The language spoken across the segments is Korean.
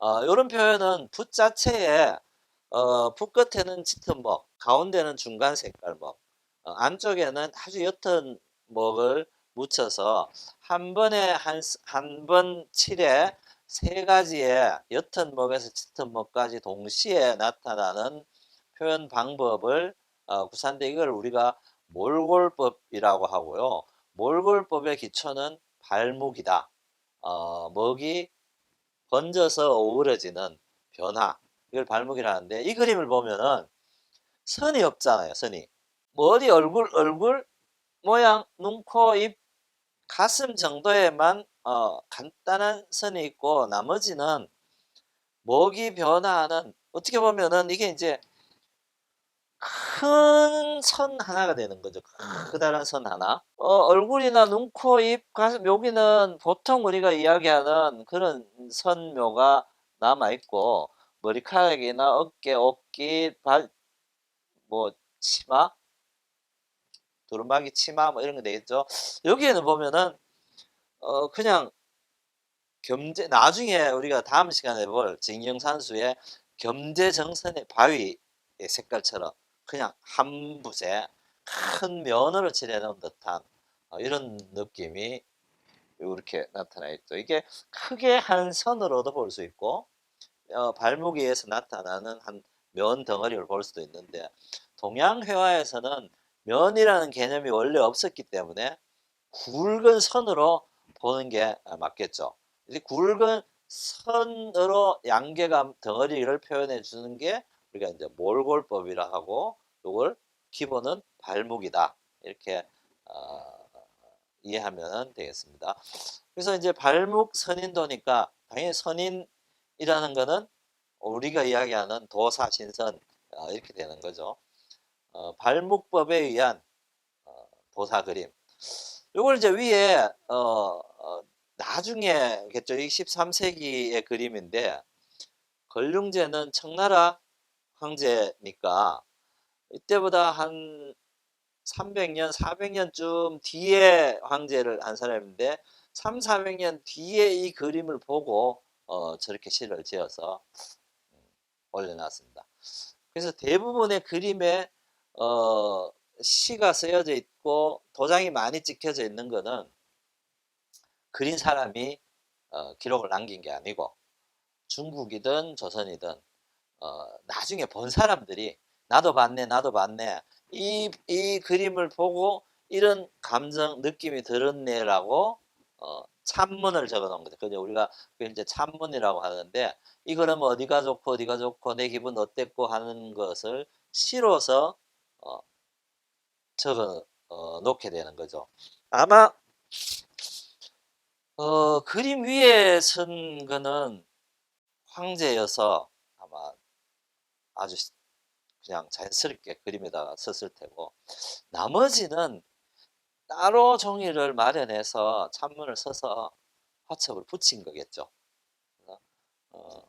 요런 표현은 붓 자체에 붓 끝에는 짙은 먹, 가운데는 중간 색깔 먹, 안쪽에는 아주 옅은 먹을 묻혀서 한 번에 한 번 칠에 세 가지의 옅은 먹에서 짙은 먹까지 동시에 나타나는 표현 방법을 구사한데 이걸 우리가 몰골법이라고 하고요. 몰골법의 기초는 발묵이다. 먹이 번져서 어우러지는 변화, 이걸 발목이라는데 이 그림을 보면은 선이 없잖아요. 선이 머리, 얼굴 모양, 눈, 코, 입, 가슴 정도에만 간단한 선이 있고 나머지는 먹이 변화하는, 어떻게 보면은 이게 이제 큰 선 하나가 되는 거죠. 커다란 선 하나. 얼굴이나 눈, 코, 입, 가슴 여기는 보통 우리가 이야기하는 그런 선묘가 남아 있고 머리카락이나 어깨, 옷깃, 발, 뭐 치마, 두루마기 치마 뭐 이런 거 되겠죠. 여기에는 보면은 그냥 겸재, 나중에 우리가 다음 시간에 볼 증형산수의 겸재정선의 바위의 색깔처럼 그냥 한 붓에 큰 면으로 칠해놓은 듯한 이런 느낌이 이렇게 나타나 있죠. 이게 크게 한 선으로도 볼 수 있고 발목 위에서 나타나는 한 면 덩어리를 볼 수도 있는데 동양 회화에서는 면이라는 개념이 원래 없었기 때문에 굵은 선으로 보는 게 맞겠죠. 이제 굵은 선으로 양계감 덩어리를 표현해 주는 게 우리가 이제 몰골법이라 하고, 이걸 기본은 발목이다 이렇게 이해하면 되겠습니다. 그래서 이제 발목 선인도니까 당연히 선인이라는 거는 우리가 이야기하는 도사 신선 이렇게 되는 거죠. 발목법에 의한 도사 그림. 요걸 이제 위에 나중에겠죠. 13세기의 그림인데 걸륭제는 청나라 황제니까 이때보다 한 300년, 400년쯤 뒤에 황제를 한 사람인데 3, 400년 뒤에 이 그림을 보고 저렇게 시를 지어서 올려놨습니다. 그래서 대부분의 그림에 시가 쓰여져 있고 도장이 많이 찍혀져 있는 거는 그린 사람이 기록을 남긴 게 아니고 중국이든 조선이든 나중에 본 사람들이 나도 봤네, 나도 봤네, 이 그림을 보고 이런 감정, 느낌이 들었네라고 찬문을 적어 놓은 거죠. 그죠? 우리가 이제 찬문이라고 하는데 이거는 뭐 어디가 좋고 어디가 좋고 내 기분 어땠고 하는 것을 시로서 어, 적어 놓게 되는 거죠. 아마 그림 위에 선 거는 황제여서 아마 아주 그냥 자연스럽게 그림에다가 썼을 테고 나머지는 따로 종이를 마련해서 찬문을 써서 화첩을 붙인 거겠죠. 어,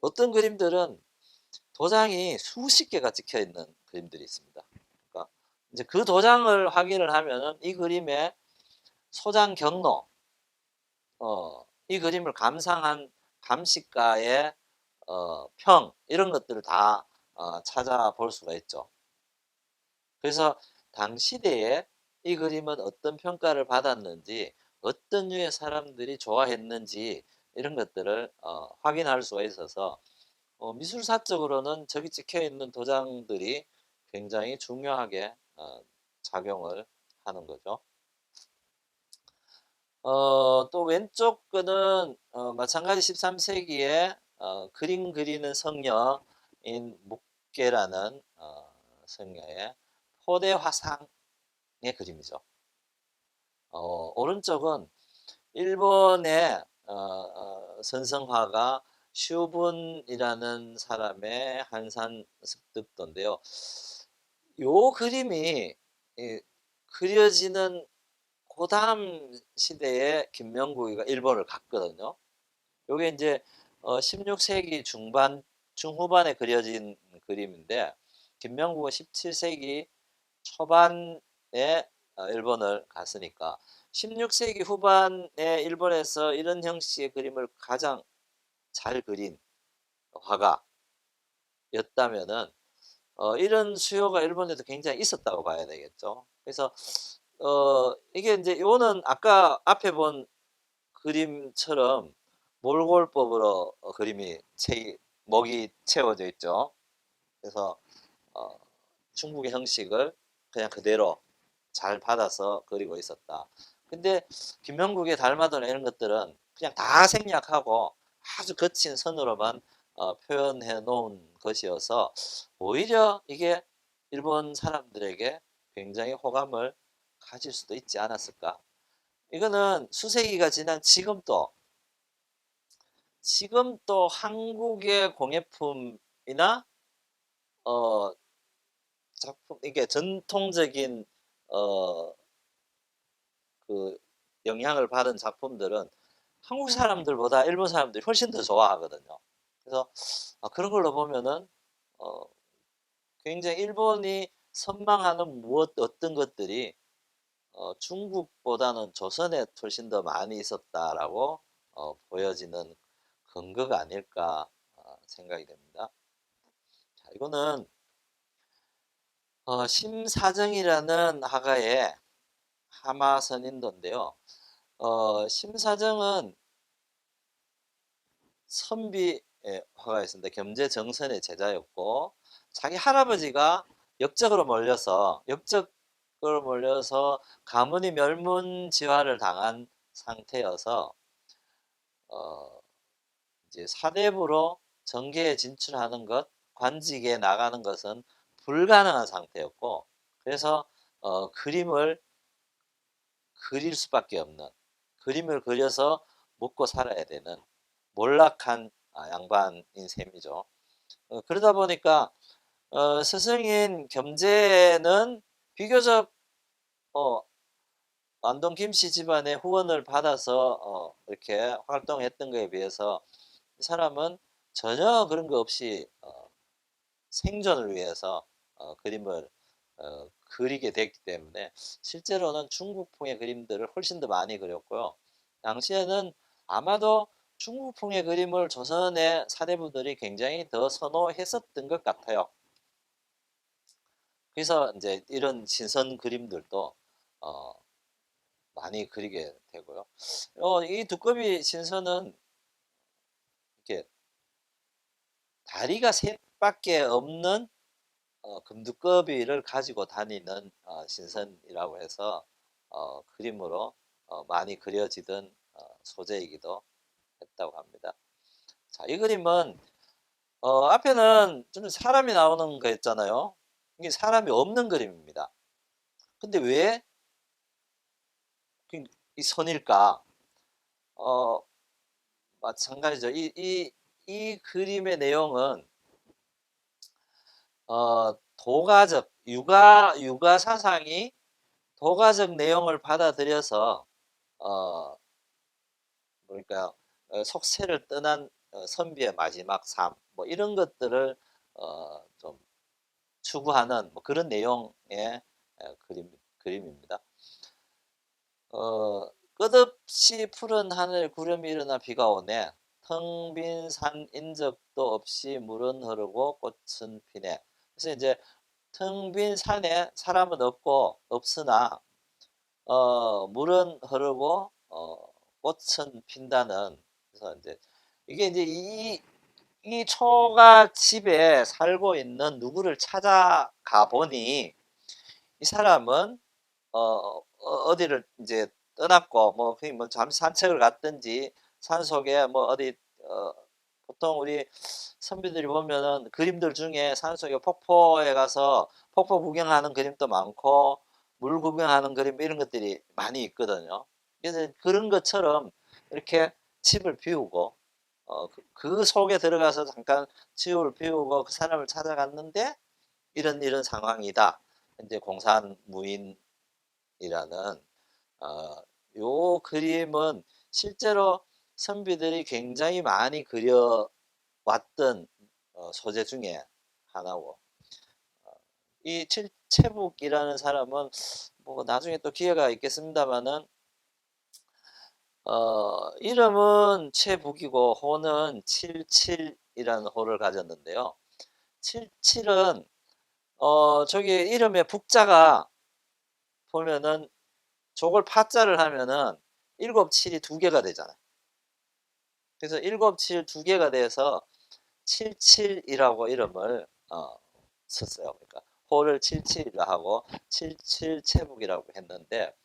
어떤 그림들은 도장이 수십 개가 찍혀 있는 그림들이 있습니다. 그러니까 이제 그 도장을 확인을 하면은 이 그림의 소장 경로, 이 그림을 감상한 감식가의 평 이런 것들을 다 찾아볼 수가 있죠. 그래서 당시대에 이 그림은 어떤 평가를 받았는지, 어떤 류의 사람들이 좋아했는지 이런 것들을 확인할 수가 있어서 미술사적으로는 저기 찍혀 있는 도장들이 굉장히 중요하게 작용을 하는 거죠. 또 왼쪽 거는 마찬가지 13세기에 그림 그리는 성녀인 묵계라는 성녀의 포대 화상의 그림이죠. 오른쪽은 일본의 선성화가 슈분이라는 사람의 한산 습득도인데요. 요 그림이 그려지는 그 다음 시대에 김명국이가 일본을 갔거든요. 요게 이제 16세기 중반, 중후반에 그려진 그림인데 김명국은 17세기 초반에 일본을 갔으니까 16세기 후반에 일본에서 이런 형식의 그림을 가장 잘 그린 화가였다면은 이런 수요가 일본에도 굉장히 있었다고 봐야 되겠죠. 그래서 이게 이제 요거는 아까 앞에 본 그림처럼 몰골법으로 그림이 먹이 채워져 있죠. 그래서 어 중국의 형식을 그냥 그대로 잘 받아서 그리고 있었다. 근데 김명국의 달마도나 이런 것들은 그냥 다 생략하고 아주 거친 선으로만 표현해 놓은 것이어서 오히려 이게 일본 사람들에게 굉장히 호감을 가질 수도 있지 않았을까. 이거는 수세기가 지난 지금 또 한국의 공예품이나 어 작품 이게 전통적인 어 그 영향을 받은 작품들은 한국 사람들보다 일본 사람들이 훨씬 더 좋아하거든요. 그래서 그런 걸로 보면은 어 굉장히 일본이 선망하는 어떤 것들이 중국보다는 조선에 훨씬 더 많이 있었다라고 보여지는 근거가 아닐까 생각이 됩니다. 자, 이거는 심사정이라는 화가의 하마선인도인데요. 심사정은 선비 화가였습니다. 겸재정선의 제자였고 자기 할아버지가 역적으로 몰려서 가문이 멸문지화를 당한 상태여서 어, 이제 사대부로 정계에 진출하는 것, 관직에 나가는 것은 불가능한 상태였고 그래서 그림을 그릴 수밖에 없는 그림을 그려서 먹고 살아야 되는 몰락한 양반인 셈이죠. 그러다 보니까 스승인 겸재는 비교적 어, 안동 김씨 집안의 후원을 받아서 이렇게 활동했던 것에 비해서 이 사람은 전혀 그런 거 없이 생존을 위해서 그림을 그리게 됐기 때문에 실제로는 중국풍의 그림들을 훨씬 더 많이 그렸고요. 당시에는 아마도 중국풍의 그림을 조선의 사대부들이 굉장히 더 선호했었던 것 같아요. 그래서 이제 이런 신선 그림들도 어, 많이 그리게 되고요. 이 두꺼비 신선은 이렇게 다리가 셋밖에 없는 금두꺼비를 가지고 다니는 신선이라고 해서 그림으로 많이 그려지던 소재이기도 했다고 합니다. 자, 이 그림은 앞에는 좀 사람이 나오는 거 있잖아요. 이게 사람이 없는 그림입니다. 근데 왜 이 선일까? 어, 마찬가지죠. 이 그림의 내용은 도가적 육아 사상이 도가적 내용을 받아들여서 어, 그러니까 속세를 떠난 선비의 마지막 삶, 뭐 이런 것들을 좀 추구하는 뭐 그런 내용의 그림입니다. 끝없이 푸른 하늘 구름이 일어나 비가 오네. 텅 빈 산 인적도 없이 물은 흐르고 꽃은 피네. 그래서 이제 텅 빈 산에 사람은 없으나 물은 흐르고 꽃은 핀다는 그래서 이제 이게 이제 이 초가 집에 살고 있는 누구를 찾아가 보니 이 사람은 어디를 이제 떠났고 뭐 그냥 뭐 잠시 산책을 갔든지 산속에 뭐 어디 어 보통 우리 선비들이 보면은 그림들 중에 산속에 폭포에 가서 폭포 구경하는 그림도 많고 물 구경하는 그림 이런 것들이 많이 있거든요. 그래서 그런 것처럼 이렇게 집을 비우고 그 속에 들어가서 잠깐 치유를 비우고 그 사람을 찾아갔는데 이런 상황이다. 이제 공산무인이라는 어, 요 그림은 실제로 선비들이 굉장히 많이 그려왔던 소재 중에 하나고 이 칠채북이라는 사람은 뭐 나중에 또 기회가 있겠습니다만은 이름은 최북이고 호는 77이라는 호를 가졌는데요. 77은 저기 이름의 북자가 보면은 저걸 파자를 하면은 7, 7이 두 개가 되잖아요. 그래서 7, 7 두 개가 돼서 77이라고 이름을 썼어요. 그러니까 호를 77이라 하고 77 채북이라고 했는데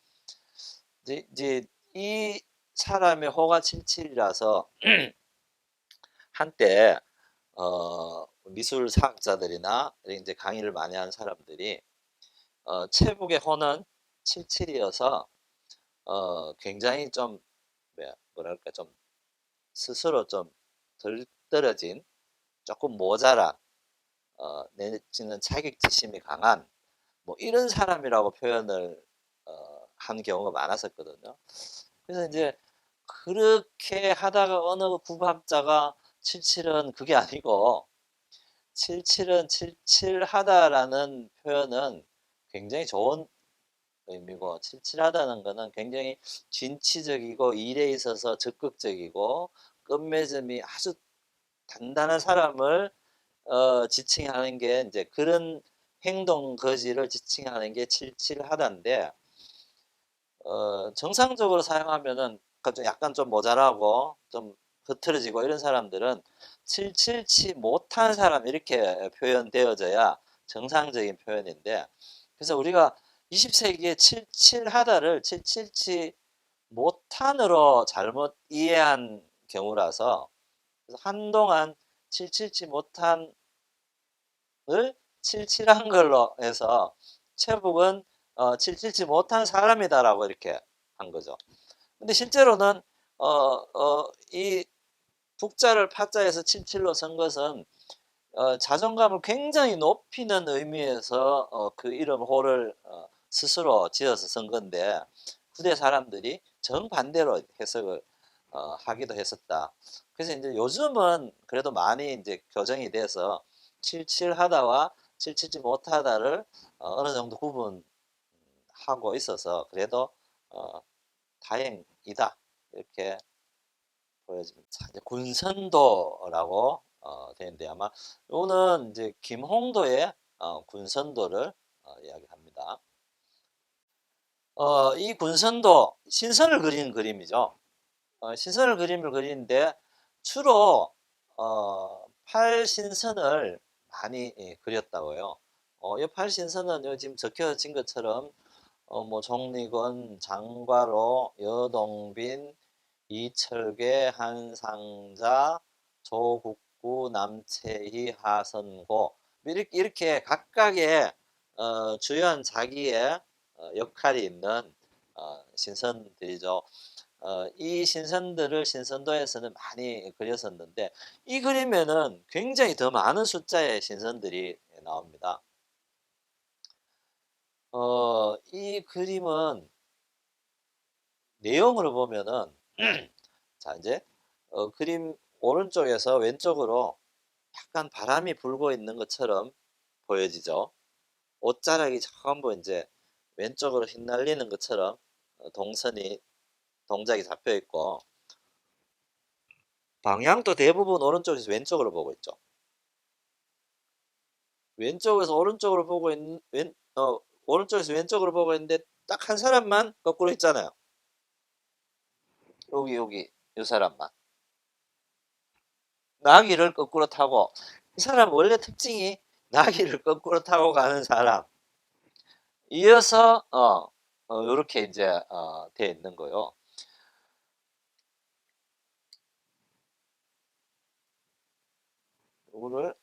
이제 이 사람의 호가 77이라서 한때 미술 사학자들이나 이제 강의를 많이 한 사람들이 채북의 호는 77이어서 굉장히 좀 뭐랄까 좀 스스로 좀 덜 떨어진 조금 모자란 내지는 자격지심이 강한 뭐 이런 사람이라고 표현을 한 경우가 많았었거든요. 그래서 이제 그렇게 하다가 어느 국학자가 77은 그게 아니고 77은 77하다라는 표현은 굉장히 좋은 의미고 77하다는 거는 굉장히 진취적이고 일에 있어서 적극적이고 끝맺음이 아주 단단한 사람을 지칭하는 게 이제 그런 행동 거지를 지칭하는 게 77하다인데 정상적으로 사용하면은 약간 좀 모자라고 좀 흐트러지고 이런 사람들은 777 못한 사람 이렇게 표현되어져야 정상적인 표현인데 그래서 우리가 20세기에 77하다를 777 못한으로 잘못 이해한 경우라서 그래서 한동안 777 못한을 77한 걸로 해서 최북은 777 못한 사람이다라고 이렇게 한 거죠. 근데 실제로는 이 북자를 파자에서 77로 쓴 것은 자존감을 굉장히 높이는 의미에서 그 이름 호를 스스로 지어서 쓴 건데 후대 사람들이 정반대로 해석을 하기도 했었다. 그래서 이제 요즘은 그래도 많이 이제 교정이 돼서 77하다와 777 못하다를 어느 정도 구분하고 있어서 그래도 어, 다행이다 이렇게 보여집니다. 자, 이제 군선도라고 되는데 아마 요거는 이제 김홍도의 군선도를 이야기합니다. 이 군선도 신선을 그리는 그림이죠. 신선을 그림을 그리는데 주로 팔신선을 많이 그렸다고요. 이 팔신선은 지금 적혀진 것처럼 뭐 정리건, 장과로, 여동빈, 이철계, 한상자, 조국구, 남채희, 하선고 이렇게 각각의 주요한 자기의 역할이 있는 신선들이죠. 이 신선들을 신선도에서는 많이 그렸었는데 이 그림에는 굉장히 더 많은 숫자의 신선들이 나옵니다. 이 그림은 내용으로 보면은 자 이제 그림 오른쪽에서 왼쪽으로 약간 바람이 불고 있는 것처럼 보여지죠. 옷자락이 전부 이제 왼쪽으로 휘날리는 것처럼 동작이 잡혀 있고 방향도 대부분 오른쪽에서 왼쪽으로 보고 있죠. 왼쪽에서 오른쪽으로 보고 있는 오른쪽에서 왼쪽으로 보고 있는데 딱 한 사람만 거꾸로 있잖아요. 여기 이 사람만 나귀를 거꾸로 타고 이 사람 원래 특징이 나귀를 거꾸로 타고 가는 사람 이어서 이렇게 이제 돼 있는 거요. 이거를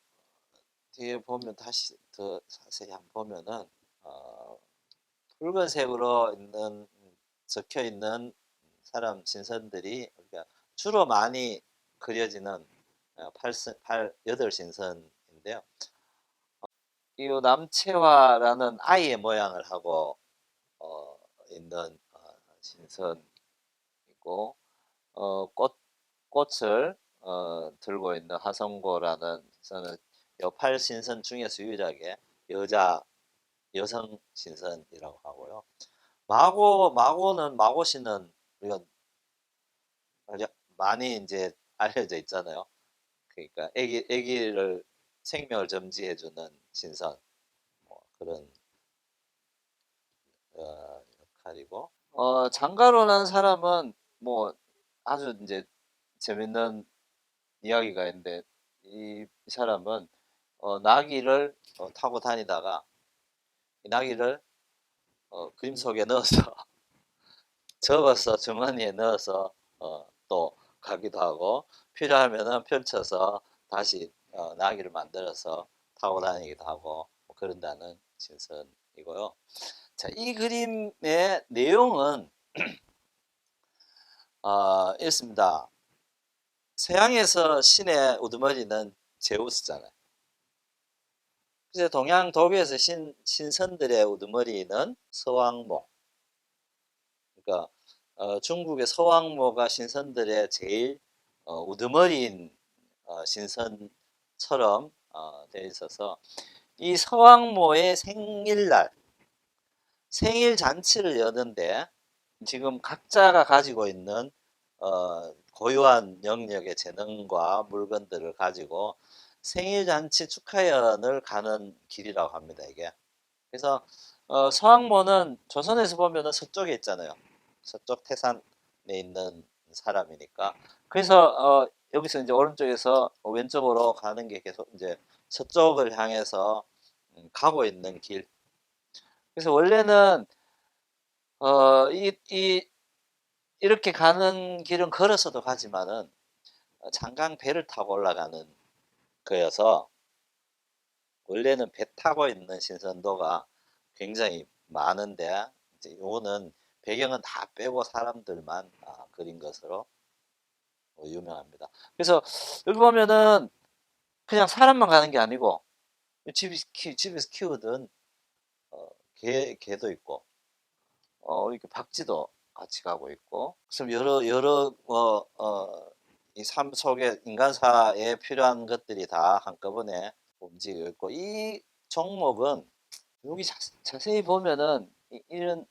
뒤에 보면 다시 더 자세히 한번 보면은 어, 붉은색으로 있는 적혀 있는 사람 신선들이 그러니까 주로 많이 그려지는 8신선인데요. 이 남채화라는 아이의 모양을 하고 있는 신선이고 꽃을 들고 있는 하성고라는 저는 요 8신선 중에서 유일하게 여성 신선이라고 하고요. 마고는 마고씨는 우리가 많이 이제 알려져 있잖아요. 그러니까 아기를 생명을 점지해주는 신선 뭐 그런 역할이고 장가로라는 사람은 뭐 아주 이제 재밌는 이야기가 있는데 이 사람은 나귀를 타고 다니다가 이 나귀를 그림 속에 넣어서 접어서 주머니에 넣어서 또 가기도 하고 필요하면은 펼쳐서 다시 나귀를 만들어서 타고 다니기도 하고 뭐 그런다는 신선이고요. 자, 이 그림의 내용은 있습니다. 서양에서 신의 우두머리는 제우스잖아요. 그래서 동양 도교에서 신선들의 우두머리는 서왕모. 그러니까 중국의 서왕모가 신선들의 제일 우두머리인 신선처럼 되어 있어서 이 서왕모의 생일날 생일 잔치를 여는데 지금 각자가 가지고 있는 고유한 영역의 재능과 물건들을 가지고 생일 잔치 축하연을 가는 길이라고 합니다, 이게. 그래서 서왕모는 조선에서 보면은 서쪽에 있잖아요. 서쪽 태산에 있는 사람이니까. 그래서 여기서 이제 오른쪽에서 왼쪽으로 가는 게 계속 이제 서쪽을 향해서 가고 있는 길. 그래서 원래는 이렇게 가는 길은 걸어서도 가지만은 장강 배를 타고 올라가는 거여서 원래는 배 타고 있는 신선도가 굉장히 많은데 이제 요거는 배경은 다 빼고 사람들만 그린 것으로 유명합니다. 그래서 여기 보면은 그냥 사람만 가는 게 아니고 집에서 키우던 개도 있고 이렇게 박쥐도 같이 가고 있고 그래서 여러 이 삶 속에 인간사에 필요한 것들이 다 한꺼번에 움직이고 있고 이 종목은 여기 자세히 보면은 이런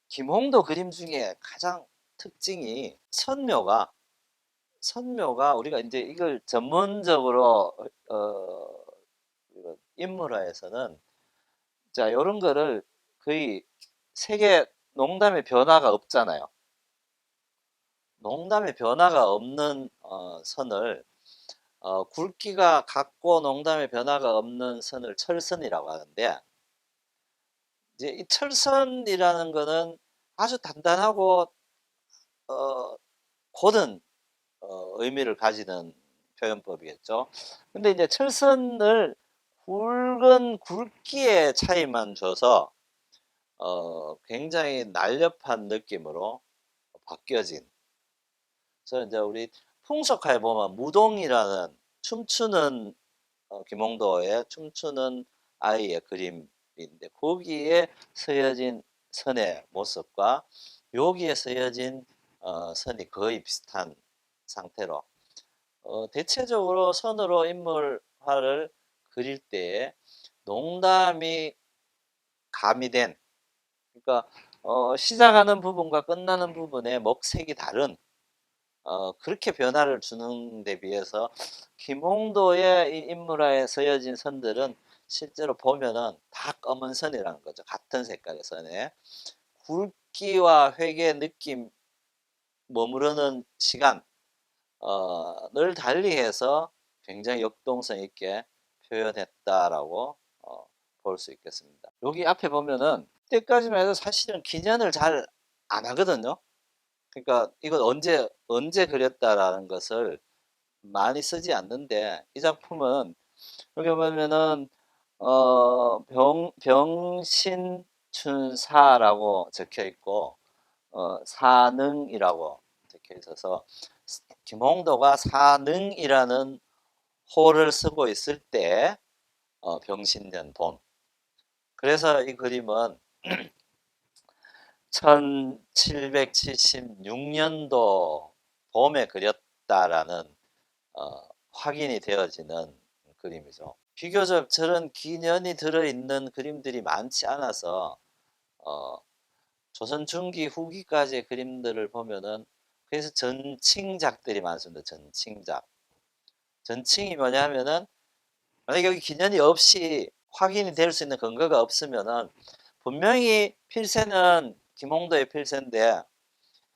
김홍도 그림 중에 가장 특징이 선묘가 우리가 이제 이걸 전문적으로 인물화에서는 자 요런 거를 거의 세계 농담의 변화가 없잖아요. 농담의 변화가 없는 선을 굵기가 같고 농담의 변화가 없는 선을 철선이라고 하는데 이제 이 철선이라는 거는 아주 단단하고 어, 고든 의미를 가지는 표현법이겠죠. 근데 이제 철선을 굵은 굵기의 차이만 줘서 굉장히 날렵한 느낌으로 바뀌어진. 그래서 이제 우리 풍속화에 보면 무동이라는 춤추는 김홍도의 춤추는 아이의 그림인데 거기에 서여진 선의 모습과 여기에 서여진 선이 거의 비슷한 상태로 대체적으로 선으로 인물화를 그릴 때에 농담이 가미된 그러니까 시작하는 부분과 끝나는 부분의 먹색이 다른 그렇게 변화를 주는 데 비해서 김홍도의 이 인물화에 서여진 선들은 실제로 보면은 다 검은 선이라는 거죠. 같은 색깔의 선에 굵기와 획의 느낌 머무르는 시간 늘 달리해서 굉장히 역동성 있게 표현했다라고 볼 수 있겠습니다. 여기 앞에 보면은 때까지만 해도 사실은 기년을 잘 안 하거든요. 그러니까 이건 언제 그렸다라는 것을 많이 쓰지 않는데 이 작품은 여기 보면은 병신춘사라고 적혀 있고 사능이라고 적혀 있어서 김홍도가 사능이라는 호를 쓰고 있을 때 병신년 봄. 그래서 이 그림은 1776년도 봄에 그렸다라는 확인이 되어지는 그림이죠. 비교적 저런 기년이 들어있는 그림들이 많지 않아서 조선 중기 후기까지의 그림들을 보면은 그래서 전칭작들이 많습니다. 전칭작. 전칭이 뭐냐면은 만약에 여기 기년이 없이 확인이 될 수 있는 근거가 없으면은 분명히 필세는 김홍도의 필세인데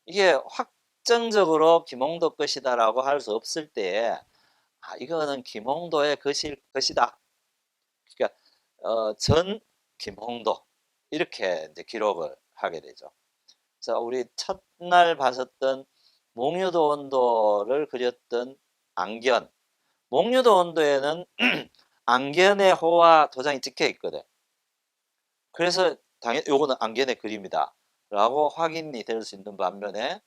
이게 확정적으로 김홍도 것이다라고 할 수 없을 때에 이거는 김홍도의 것이다. 그러니까 전 김홍도 이렇게 이제 기록을 하게 되죠. 자, 우리 첫날 봤었던 몽유도 원도를 그렸던 앙견. 몽유도 원도에는 앙견의 호와 도장이 찍혀 있거든. 그래서 당연히 요거는 앙견의 그림이다 라고 확인이 될 수 있는 반면에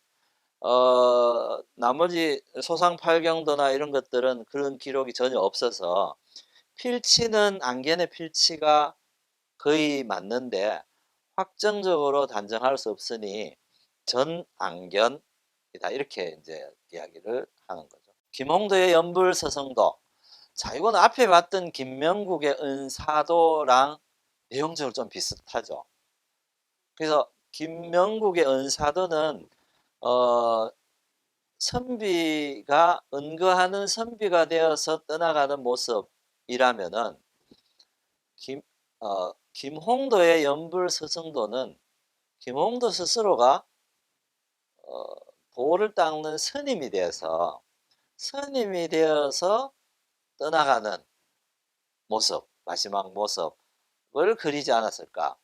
나머지 소상팔경도나 이런 것들은 그런 기록이 전혀 없어서 필치는 앙견의 필치가 거의 맞는데 확정적으로 단정할 수 없으니 전앙견이다 이렇게 이제 이야기를 하는 거죠. 김홍도의 연불서성도. 자, 이건 앞에 봤던 김명국의 은사도랑 내용적으로 좀 비슷하죠. 그래서 김명국의 은사도는 어, 선비가 은거하는 선비가 되어서 떠나가는 모습이라면은 김홍도의 연불서성도는 김홍도 스스로가 도를 닦는 스님이 되어서 떠나가는 모습, 마지막 모습을 그리지 않았을까.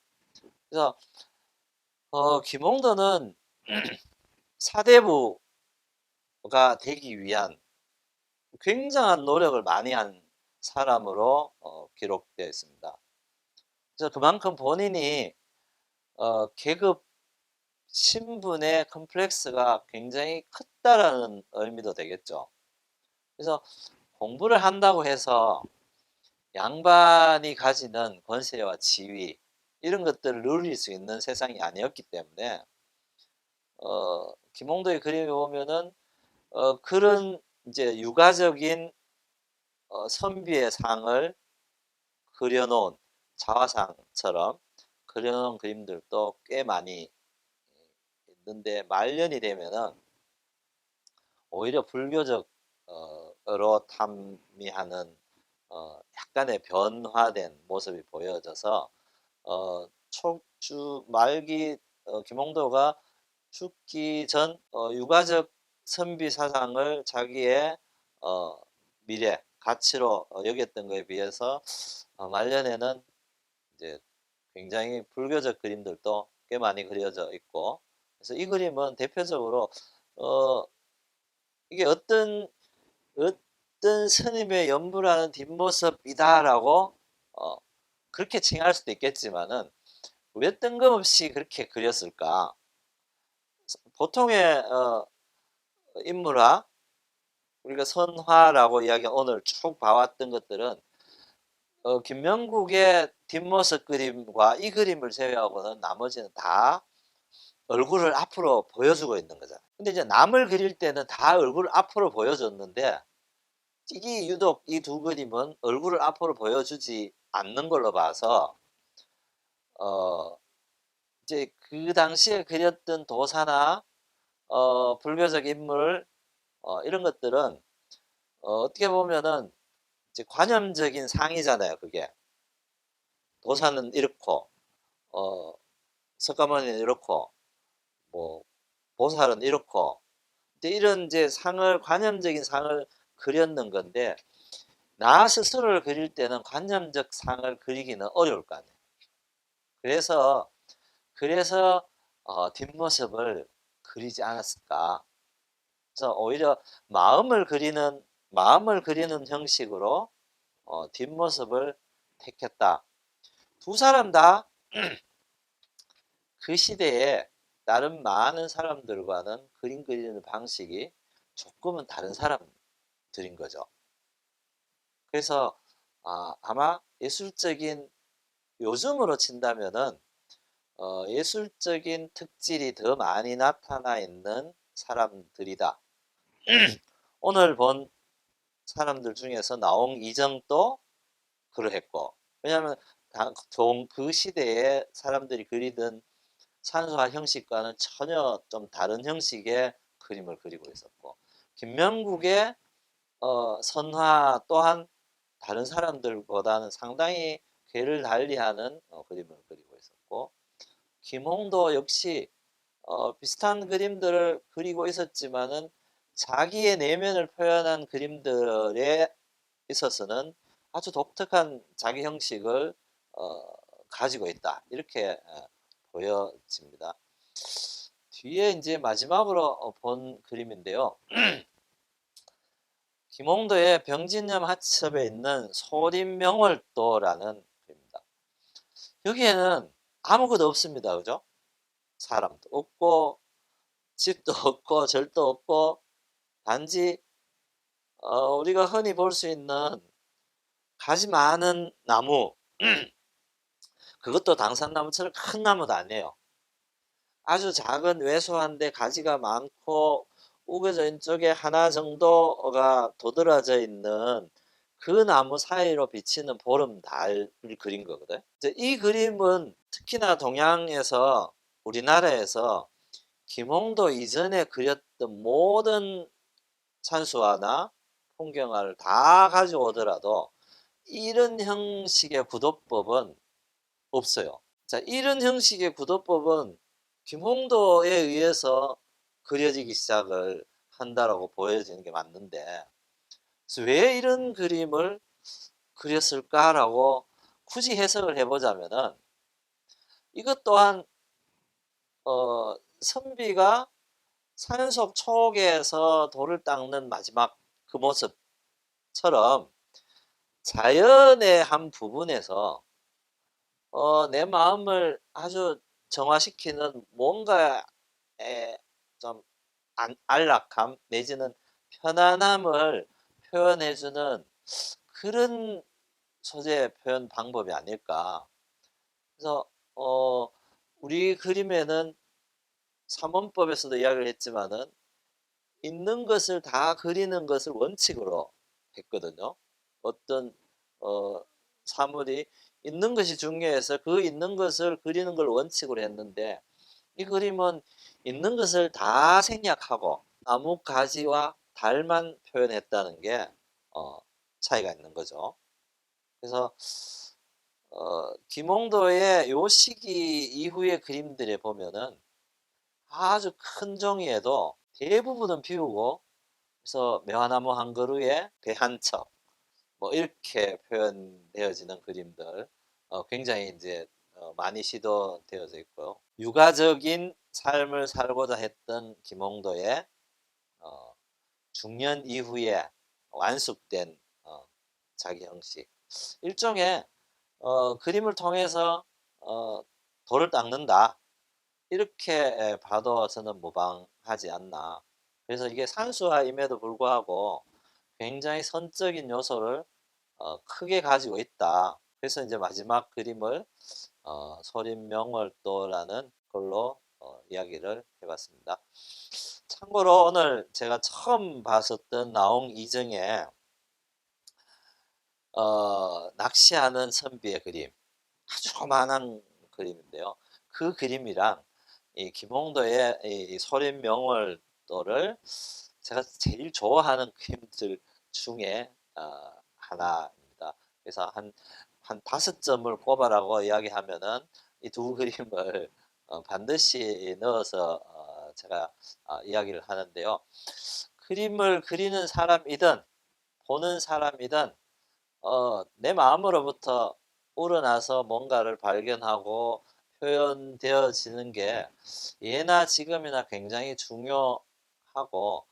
그래서 김홍도는 사대부가 되기 위한 굉장한 노력을 많이 한 사람으로 기록되어 있습니다. 그래서 그만큼 본인이 계급 신분의 컴플렉스가 굉장히 컸다라는 의미도 되겠죠. 그래서 공부를 한다고 해서 양반이 가지는 권세와 지위 이런 것들을 누릴 수 있는 세상이 아니었기 때문에 김홍도의 그림에 보면은 그런 이제 육아적인 선비의 상을 그려놓은 자화상처럼 그려놓은 그림들도 꽤 많이 있는데 말년이 되면은 오히려 불교적으로 탐미하는 약간의 변화된 모습이 보여져서 촉주 말기 김홍도가 죽기 전 유가적 선비 사상을 자기의 미래 가치로 여겼던 것에 비해서 말년에는 이제 굉장히 불교적 그림들도 꽤 많이 그려져 있고 그래서 이 그림은 대표적으로 어, 이게 어떤 스님의 연불하는 뒷모습이다라고 어, 그렇게 칭할 수도 있겠지만은 왜 뜬금없이 그렇게 그렸을까? 보통의 인물화 우리가 선화라고 이야기한 오늘 쭉 봐왔던 것들은 김명국의 뒷모습 그림과 이 그림을 제외하고는 나머지는 다 얼굴을 앞으로 보여주고 있는 거잖아요. 근데 이제 남을 그릴 때는 다 얼굴을 앞으로 보여줬는데 이게 유독 이 두 그림은 얼굴을 앞으로 보여주지 않는 걸로 봐서 어 이제 그 당시에 그렸던 도사나 불교적 인물 이런 것들은 어떻게 보면은 이제 관념적인 상이잖아요. 그게 도사는 이렇고 어 석가모니는 이렇고 뭐 보살은 이렇고 이런 이제 상을 관념적인 상을 그렸는 건데 나 스스로를 그릴 때는 관념적 상을 그리기는 어려울 거 아니에요. 그래서 뒷모습을 그리지 않았을까. 그래서 오히려 마음을 그리는 형식으로 뒷모습을 택했다. 두 사람 다 그 시대에 다른 많은 사람들과는 그림 그리는 방식이 조금은 다른 사람들인 거죠. 그래서 아마 예술적인 요즘으로 친다면은 예술적인 특질이 더 많이 나타나 있는 사람들이다. 오늘 본 사람들 중에서 나온 이정도 그러했고 왜냐하면 그 시대에 사람들이 그리던 산수화 형식과는 전혀 좀 다른 형식의 그림을 그리고 있었고, 김명국의 선화 또한 다른 사람들보다는 상당히 궤를 달리하는 그림을 그리고 있었고, 김홍도 역시 비슷한 그림들을 그리고 있었지만은 자기의 내면을 표현한 그림들에 있어서는 아주 독특한 자기 형식을 가지고 있다, 이렇게 보여집니다. 뒤에 이제 마지막으로 본 그림인데요. 김홍도의 병진염 하첩에 있는 소림명월도라는 그림입니다. 여기에는 아무것도 없습니다. 그죠? 사람도 없고 집도 없고 절도 없고, 단지 우리가 흔히 볼 수 있는 가지 많은 나무, 그것도 당산나무처럼 큰 나무도 아니에요. 아주 작은 왜소한데 가지가 많고 우겨져 있는 쪽에 하나 정도가 도드라져 있는 그 나무 사이로 비치는 보름달을 그린 거거든. 이 그림은 특히나 동양에서, 우리나라에서 김홍도 이전에 그렸던 모든 산수화나 풍경화를 다 가져오더라도 이런 형식의 구도법은 없어요. 자, 이런 형식의 구도법은 김홍도에 의해서 그려지기 시작을 한다라고 보여지는 게 맞는데, 왜 이런 그림을 그렸을까라고 굳이 해석을 해보자면은, 이것 또한 선비가 산속 초옥에서 돌을 닦는 마지막 그 모습처럼 자연의 한 부분에서 내 마음을 아주 정화시키는 뭔가의 좀 안락함 내지는 편안함을 표현해주는 그런 소재 표현 방법이 아닐까. 그래서 우리 그림에는 삼원법에서도 이야기를 했지만은 있는 것을 다 그리는 것을 원칙으로 했거든요. 어떤 사물이 있는 것이 중요해서 그 있는 것을 그리는 걸 원칙으로 했는데, 이 그림은 있는 것을 다 생략하고 나무 가지와 달만 표현했다는 게 차이가 있는 거죠. 그래서 김홍도의 요 시기 이후의 그림들에 보면은 아주 큰 종이에도 대부분은 비우고, 그래서 매화나무 한 그루에 배 한 척, 뭐 이렇게 표현되어지는 그림들 굉장히 이제 많이 시도되어져 있고요. 육아적인 삶을 살고자 했던 김홍도의 어, 중년 이후에 완숙된 자기 형식, 일종의 그림을 통해서 돌을 닦는다, 이렇게 봐도 저는 무방하지 않나. 그래서 이게 산수화임에도 불구하고 굉장히 선적인 요소를 크게 가지고 있다. 그래서 이제 마지막 그림을 소림명월도라는 걸로 이야기를 해봤습니다. 참고로 오늘 제가 처음 봤었던 나홍 이정의 낚시하는 선비의 그림, 아주 조만한 그림인데요. 그 그림이랑 이 김홍도의 이 소림명월도를 제가 제일 좋아하는 그림들 중에 하나입니다. 그래서 한 5점을 꼽아라고 이야기하면은 이 두 그림을 반드시 넣어서 제가 이야기를 하는데요. 그림을 그리는 사람이든 보는 사람이든 내 마음으로부터 우러나서 뭔가를 발견하고 표현되어지는 게 예나 지금이나 굉장히 중요하고,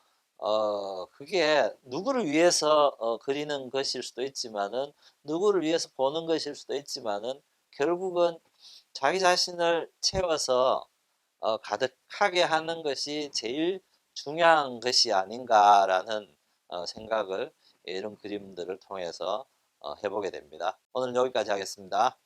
그게 누구를 위해서 그리는 것일 수도 있지만은, 누구를 위해서 보는 것일 수도 있지만은, 결국은 자기 자신을 채워서 가득하게 하는 것이 제일 중요한 것이 아닌가라는 생각을 이런 그림들을 통해서 해보게 됩니다. 오늘 여기까지 하겠습니다.